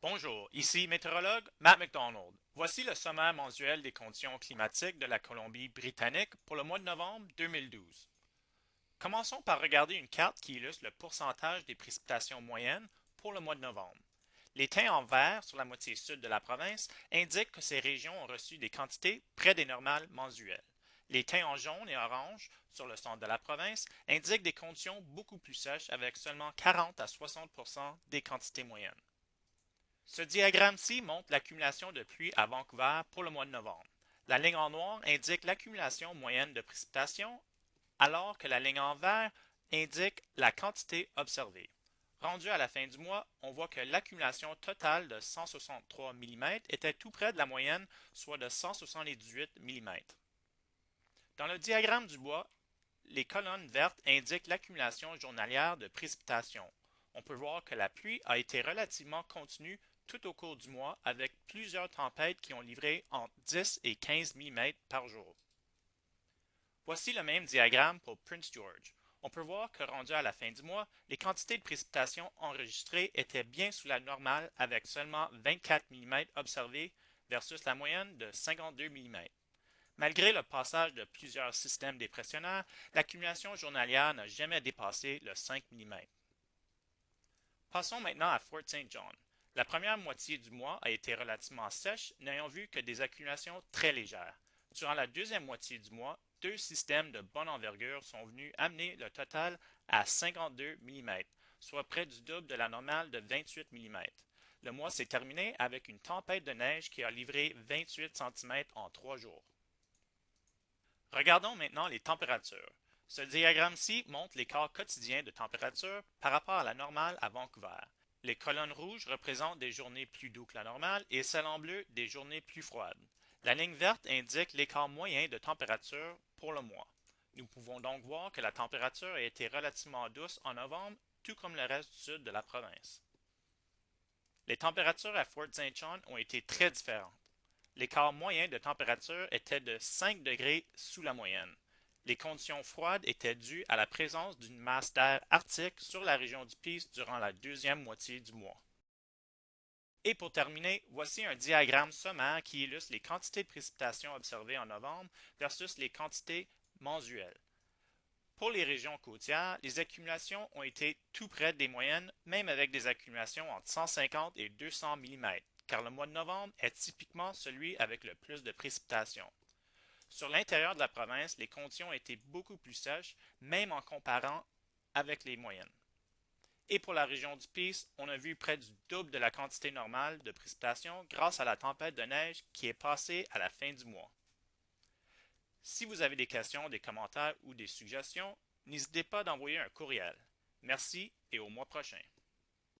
Bonjour, ici météorologue Matt McDonald. Voici le sommaire mensuel des conditions climatiques de la Colombie-Britannique pour le mois de novembre 2012. Commençons par regarder une carte qui illustre le pourcentage des précipitations moyennes pour le mois de novembre. Les teints en vert sur la moitié sud de la province indiquent que ces régions ont reçu des quantités près des normales mensuelles. Les teints en jaune et orange sur le centre de la province indiquent des conditions beaucoup plus sèches avec seulement 40 à 60 des quantités moyennes. Ce diagramme-ci montre l'accumulation de pluie à Vancouver pour le mois de novembre. La ligne en noir indique l'accumulation moyenne de précipitations, alors que la ligne en vert indique la quantité observée. Rendu à la fin du mois, on voit que l'accumulation totale de 163 mm était tout près de la moyenne, soit de 178 mm. Dans le diagramme du bois, les colonnes vertes indiquent l'accumulation journalière de précipitations. On peut voir que la pluie a été relativement continue tout au cours du mois avec plusieurs tempêtes qui ont livré entre 10 et 15 mm par jour. Voici le même diagramme pour Prince George. On peut voir que rendu à la fin du mois, les quantités de précipitations enregistrées étaient bien sous la normale avec seulement 24 mm observés versus la moyenne de 52 mm. Malgré le passage de plusieurs systèmes dépressionnaires, l'accumulation journalière n'a jamais dépassé le 5 mm. Passons maintenant à Fort St. John. La première moitié du mois a été relativement sèche, n'ayant vu que des accumulations très légères. Durant la deuxième moitié du mois, deux systèmes de bonne envergure sont venus amener le total à 52 mm, soit près du double de la normale de 28 mm. Le mois s'est terminé avec une tempête de neige qui a livré 28 cm en 3 jours. Regardons maintenant les températures. Ce diagramme-ci montre l'écart quotidien de température par rapport à la normale à Vancouver. Les colonnes rouges représentent des journées plus douces que la normale et celles en bleu des journées plus froides. La ligne verte indique l'écart moyen de température pour le mois. Nous pouvons donc voir que la température a été relativement douce en novembre, tout comme le reste du sud de la province. Les températures à Fort St. John ont été très différentes. L'écart moyen de température était de 5 degrés sous la moyenne. Les conditions froides étaient dues à la présence d'une masse d'air arctique sur la région du Peace durant la deuxième moitié du mois. Et pour terminer, voici un diagramme sommaire qui illustre les quantités de précipitations observées en novembre versus les quantités mensuelles. Pour les régions côtières, les accumulations ont été tout près des moyennes, même avec des accumulations entre 150 et 200 mm, car le mois de novembre est typiquement celui avec le plus de précipitations. Sur l'intérieur de la province, les conditions étaient beaucoup plus sèches, même en comparant avec les moyennes. Et pour la région du Peace, on a vu près du double de la quantité normale de précipitations grâce à la tempête de neige qui est passée à la fin du mois. Si vous avez des questions, des commentaires ou des suggestions, n'hésitez pas d'envoyer un courriel. Merci et au mois prochain.